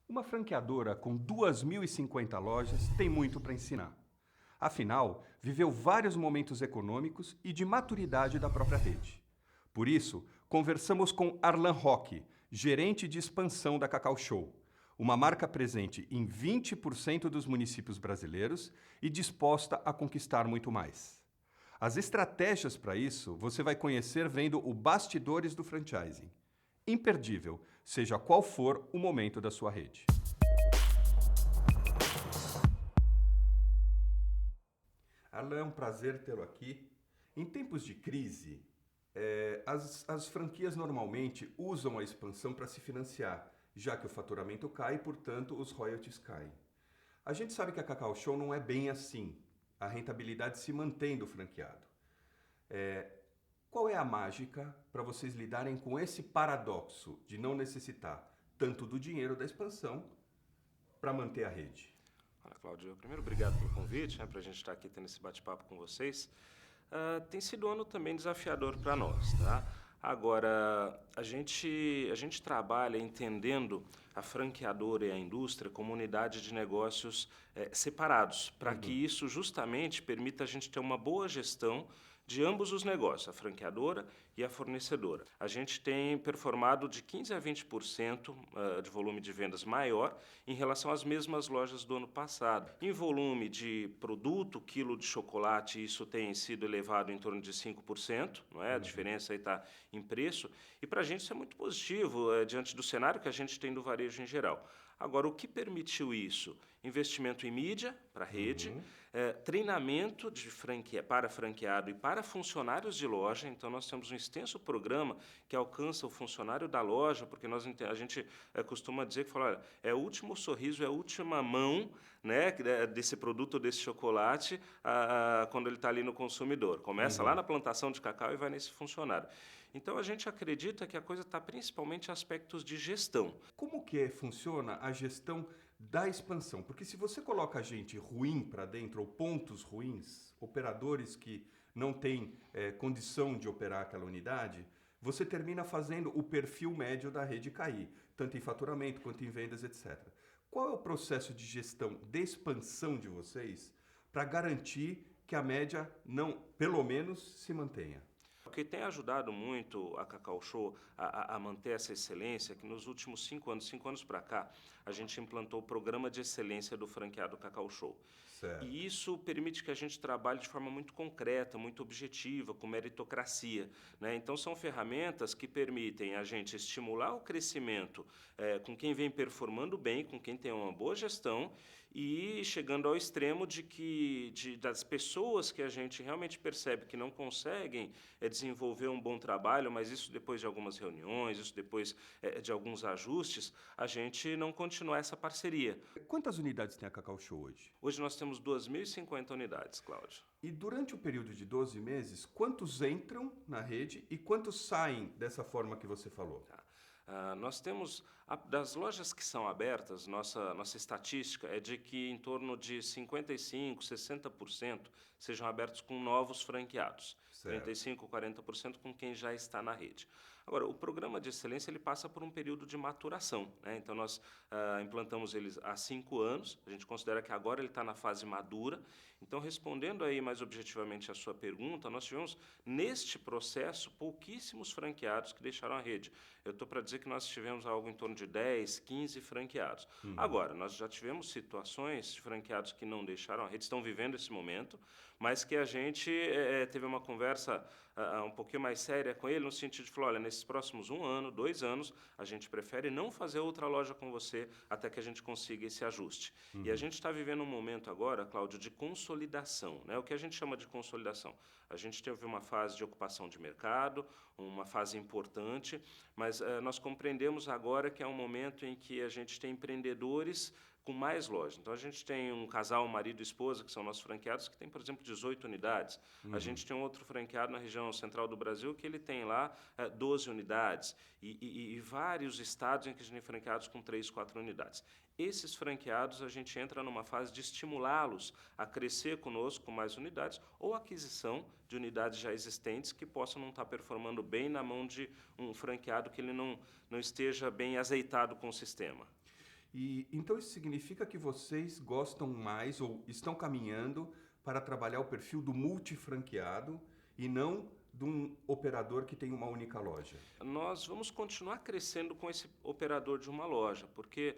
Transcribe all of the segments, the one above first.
Uma franqueadora com 2.050 lojas tem muito para ensinar. Afinal, viveu vários momentos econômicos e de maturidade da própria rede. Por isso, conversamos com Arlan Roque, gerente de expansão da Cacau Show, uma marca presente em 20% dos municípios brasileiros e disposta a conquistar muito mais. As estratégias para isso você vai conhecer vendo o Bastidores do Franchising. Imperdível, seja qual for o momento da sua rede. Arlan, é um prazer tê-lo aqui. Em tempos de crise, as franquias normalmente usam a expansão para se financiar, já que o faturamento cai e, portanto, os royalties caem. A gente sabe que a Cacau Show não é bem assim. A rentabilidade se mantém do franqueado. Qual é a mágica para vocês lidarem com esse paradoxo de não necessitar tanto do dinheiro da expansão para manter a rede? Olha, Cláudio, primeiro obrigado pelo convite, para a gente estar aqui tendo esse bate-papo com vocês. Tem sido um ano também desafiador para nós, tá? Agora, a gente trabalha entendendo a franqueadora e a indústria como unidade de negócios separados, para que isso justamente permita a gente ter uma boa gestão de ambos os negócios, a franqueadora e a fornecedora. A gente tem performado de 15% a 20% de volume de vendas maior em relação às mesmas lojas do ano passado. Em volume de produto, quilo de chocolate, isso tem sido elevado em torno de 5%, não é? A diferença aí está em preço, e para a gente isso é muito positivo diante do cenário que a gente tem do varejo em geral. Agora, o que permitiu isso? Investimento em mídia para a rede, treinamento para franqueado e para funcionários de loja. Então, nós temos um extenso programa que alcança o funcionário da loja, porque a gente costuma dizer que olha, é o último sorriso, é a última mão, né, desse produto, desse chocolate, quando ele está ali no consumidor. Começa lá na plantação de cacau e vai nesse funcionário. Então, a gente acredita que a coisa está principalmente em aspectos de gestão. Como que funciona a gestão da expansão? Porque se você coloca gente ruim para dentro, ou pontos ruins, operadores que não têm condição de operar aquela unidade, você termina fazendo o perfil médio da rede cair, tanto em faturamento quanto em vendas, etc. Qual é o processo de gestão de expansão de vocês para garantir que a média não, pelo menos, se mantenha? O que tem ajudado muito a Cacau Show a manter essa excelência é que nos últimos 5 anos para cá, a gente implantou o programa de excelência do franqueado Cacau Show. Certo. E isso permite que a gente trabalhe de forma muito concreta, muito objetiva, com meritocracia, né? Então, são ferramentas que permitem a gente estimular o crescimento com quem vem performando bem, com quem tem uma boa gestão e chegando ao extremo das pessoas que a gente realmente percebe que não conseguem desenvolver um bom trabalho, mas isso depois de algumas reuniões, isso depois de alguns ajustes, a gente não continuar essa parceria. Quantas unidades tem a Cacau Show hoje? Hoje nós temos 2.050 unidades, Cláudio. E durante o período de 12 meses, quantos entram na rede e quantos saem dessa forma que você falou? Tá. Nós temos, das lojas que são abertas, nossa estatística é de que em torno de 55%, 60% sejam abertos com novos franqueados. Certo. 35%, 40% com quem já está na rede. Agora, o programa de excelência ele passa por um período de maturação, né? Então, nós implantamos eles há 5 anos, a gente considera que agora ele está na fase madura. Então, respondendo aí mais objetivamente a sua pergunta, nós tivemos, neste processo, pouquíssimos franqueados que deixaram a rede. Eu estou para dizer que nós tivemos algo em torno de 10, 15 franqueados. Agora, nós já tivemos situações de franqueados que não deixaram a rede, estão vivendo esse momento, mas que a gente teve uma conversa um pouquinho mais séria com ele, no sentido de falar, olha, nesses próximos 1 ano, 2 anos, a gente prefere não fazer outra loja com você até que a gente consiga esse ajuste. E a gente está vivendo um momento agora, Cláudio, de consolidação, né? O que a gente chama de consolidação? A gente teve uma fase de ocupação de mercado, uma fase importante, mas nós compreendemos agora que é um momento em que a gente tem empreendedores com mais lojas. Então, a gente tem um casal, marido e esposa, que são nossos franqueados, que tem, por exemplo, 18 unidades. A gente tem um outro franqueado na região central do Brasil que ele tem lá 12 unidades. E vários estados em que a gente tem franqueados com 3, 4 unidades. Esses franqueados, a gente entra numa fase de estimulá-los a crescer conosco com mais unidades ou aquisição de unidades já existentes que possam não estar performando bem na mão de um franqueado que ele não esteja bem azeitado com o sistema. E então isso significa que vocês gostam mais ou estão caminhando para trabalhar o perfil do multifranqueado e não de um operador que tem uma única loja. Nós vamos continuar crescendo com esse operador de uma loja, porque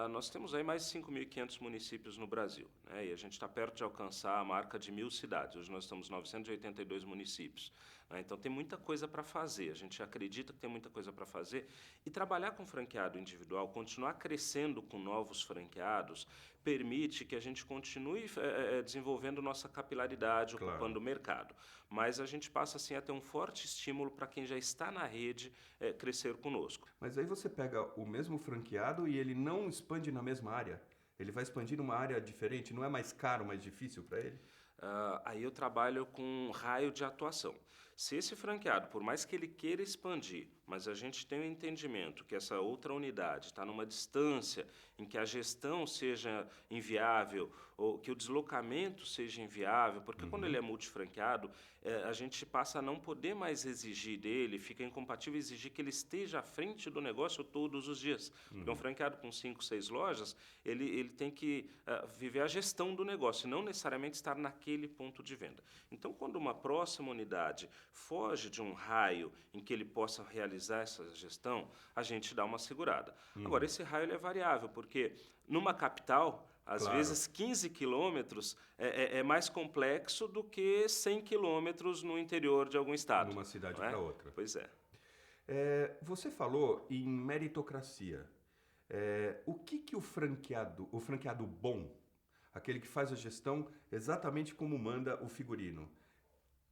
nós temos aí mais de 5.500 municípios no Brasil, né? E a gente está perto de alcançar a marca de 1.000 cidades. Hoje nós estamos em 982 municípios, né? Então tem muita coisa para fazer. A gente acredita que tem muita coisa para fazer. E trabalhar com franqueado individual, continuar crescendo com novos franqueados, permite que a gente continue desenvolvendo nossa capilaridade, ocupando Claro. o mercado. Mas a gente passa assim a ter um forte estímulo para quem já está na rede crescer conosco. Mas aí você pega o mesmo franqueado e ele não expande na mesma área. Ele vai expandir numa área diferente, não é mais caro, mais difícil para ele? Aí eu trabalho com um raio de atuação. Se esse franqueado, por mais que ele queira expandir, mas a gente tem o entendimento que essa outra unidade está numa distância em que a gestão seja inviável ou que o deslocamento seja inviável, porque quando ele é multifranqueado, a gente passa a não poder mais exigir dele, fica incompatível exigir que ele esteja à frente do negócio todos os dias. Porque um franqueado com 5, 6 lojas, ele tem que viver a gestão do negócio, não necessariamente estar naquele ponto de venda. Então, quando uma próxima unidade foge de um raio em que ele possa realizar essa gestão, a gente dá uma segurada. Agora, esse raio ele é variável, porque numa capital, às Claro. vezes 15 quilômetros é mais complexo do que 100 quilômetros no interior de algum estado. Numa cidade não é? para outra. Pois é. Você falou em meritocracia. O que o franqueado bom, aquele que faz a gestão exatamente como manda o figurino,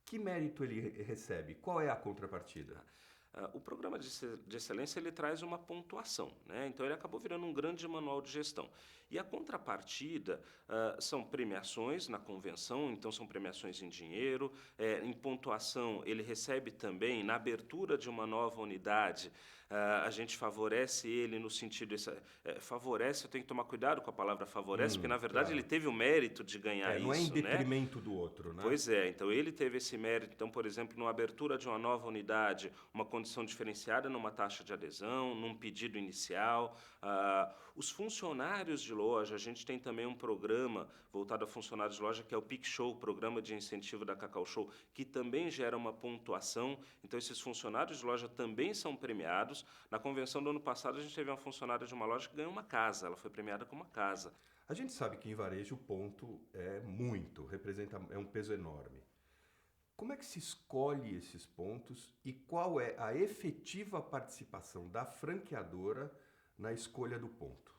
que mérito ele recebe? Qual é a contrapartida? O programa de excelência ele traz uma pontuação, né? Então ele acabou virando um grande manual de gestão. E a contrapartida são premiações na convenção, então são premiações em dinheiro, em pontuação ele recebe também, na abertura de uma nova unidade, a gente favorece ele no sentido, favorece, eu tenho que tomar cuidado com a palavra favorece, porque na verdade claro. ele teve o mérito de ganhar Não é em isso, né? detrimento do outro, né? Pois é, então ele teve esse mérito. Então, por exemplo, na abertura de uma nova unidade, uma condição diferenciada numa taxa de adesão, num pedido inicial. Os funcionários de loja, a gente tem também um programa voltado a funcionários de loja, que é o PIC Show, Programa de Incentivo da Cacau Show, que também gera uma pontuação. Então, esses funcionários de loja também são premiados. Na convenção do ano passado, a gente teve uma funcionária de uma loja que ganhou uma casa, ela foi premiada com uma casa. A gente sabe que em varejo o ponto é um peso enorme. Como é que se escolhe esses pontos e qual é a efetiva participação da franqueadora na escolha do ponto?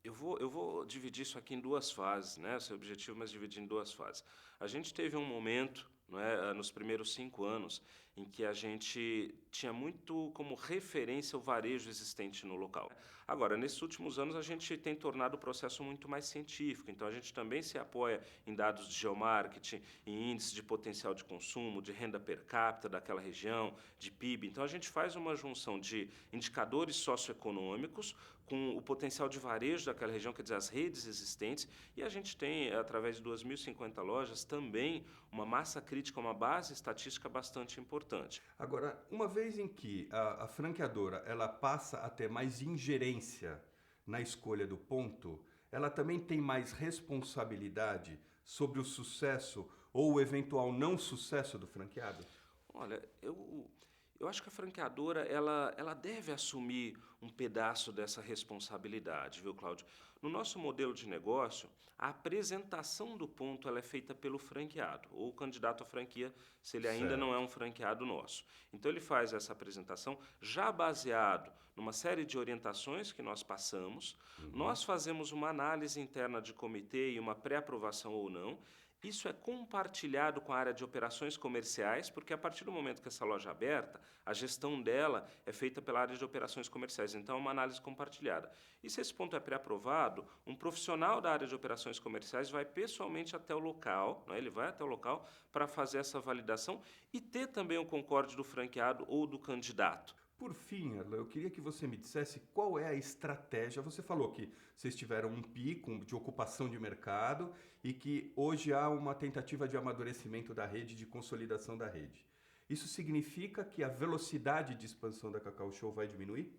Eu vou dividir isso aqui em duas fases, né? Esse é o objetivo, mas dividir em duas fases. A gente teve um momento, não é, nos primeiros 5 anos, em que a gente tinha muito como referência o varejo existente no local. Agora, nesses últimos anos, a gente tem tornado o processo muito mais científico, então a gente também se apoia em dados de geomarketing, em índices de potencial de consumo, de renda per capita daquela região, de PIB. Então, a gente faz uma junção de indicadores socioeconômicos com o potencial de varejo daquela região, quer dizer, as redes existentes, e a gente tem, através de 2.050 lojas, também uma massa crítica, uma base estatística bastante importante. Agora, uma vez em que a franqueadora ela passa a ter mais ingerência na escolha do ponto, ela também tem mais responsabilidade sobre o sucesso ou o eventual não sucesso do franqueado? Olha, eu acho que a franqueadora ela deve assumir um pedaço dessa responsabilidade, viu, Cláudio? No nosso modelo de negócio, a apresentação do ponto ela é feita pelo franqueado, ou o candidato à franquia, se ele ainda não é um franqueado nosso. Então, ele faz essa apresentação já baseado numa série de orientações que nós passamos, nós fazemos uma análise interna de comitê e uma pré-aprovação ou não. Isso é compartilhado com a área de operações comerciais, porque a partir do momento que essa loja é aberta, a gestão dela é feita pela área de operações comerciais. Então, é uma análise compartilhada. E se esse ponto é pré-aprovado, um profissional da área de operações comerciais vai pessoalmente até o local, né? Ele vai até o local para fazer essa validação e ter também o concorde do franqueado ou do candidato. Por fim, Erla, eu queria que você me dissesse qual é a estratégia. Você falou que vocês tiveram um pico de ocupação de mercado e que hoje há uma tentativa de amadurecimento da rede, de consolidação da rede. Isso significa que a velocidade de expansão da Cacau Show vai diminuir?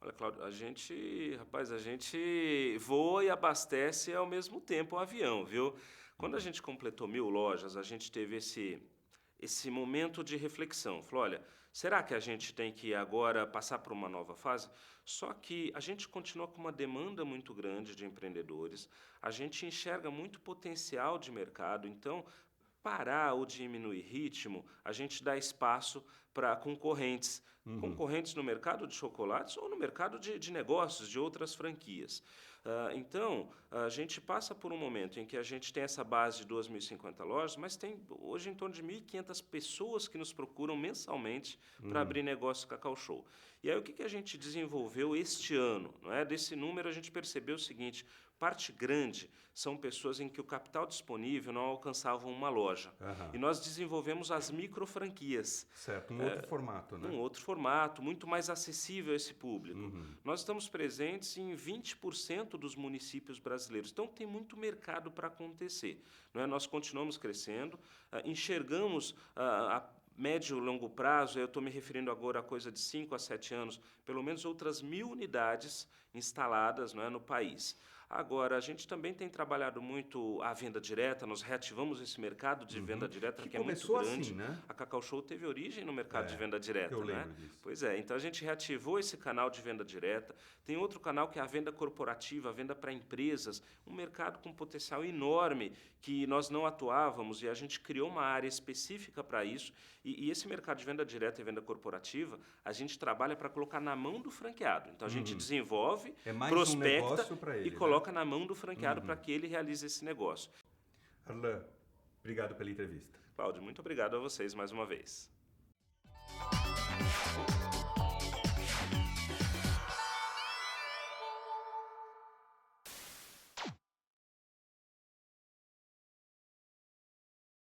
Olha, Cláudio, a gente voa e abastece ao mesmo tempo o avião, viu? Quando a gente completou 1.000 lojas, a gente teve esse momento de reflexão. Falou, olha, será que a gente tem que agora passar para uma nova fase? Só que a gente continua com uma demanda muito grande de empreendedores, a gente enxerga muito potencial de mercado, então parar ou diminuir ritmo, a gente dá espaço para concorrentes. Concorrentes no mercado de chocolates ou no mercado de negócios, de outras franquias. Então, a gente passa por um momento em que a gente tem essa base de 2.050 lojas, mas tem hoje em torno de 1.500 pessoas que nos procuram mensalmente para abrir negócio Cacau Show. E aí, o que a gente desenvolveu este ano? Não é? Desse número, a gente percebeu o seguinte: parte grande são pessoas em que o capital disponível não alcançava uma loja. E nós desenvolvemos as micro franquias. Certo, outro formato, né? Um outro formato, muito mais acessível a esse público. Nós estamos presentes em 20% dos municípios brasileiros, então tem muito mercado para acontecer. Não é? Nós continuamos crescendo, enxergamos a médio e longo prazo, eu estou me referindo agora a coisa de 5 a 7 anos, pelo menos outras 1.000 unidades instaladas, não é, no país. Agora, a gente também tem trabalhado muito a venda direta, nós reativamos esse mercado de venda direta, que é muito começou grande. assim, né? A Cacau Show teve origem no mercado de venda direta, eu né? lembro disso. Pois é, então a gente reativou esse canal de venda direta. Tem outro canal que é a venda corporativa, a venda para empresas, um mercado com potencial enorme que nós não atuávamos e a gente criou uma área específica para isso. E esse mercado de venda direta e venda corporativa, a gente trabalha para colocar na mão do franqueado. Então a gente desenvolve, mais prospecta negócio pra ele, e coloca na mão do franqueado para que ele realize esse negócio. Arlan, obrigado pela entrevista. Cláudio, muito obrigado a vocês mais uma vez.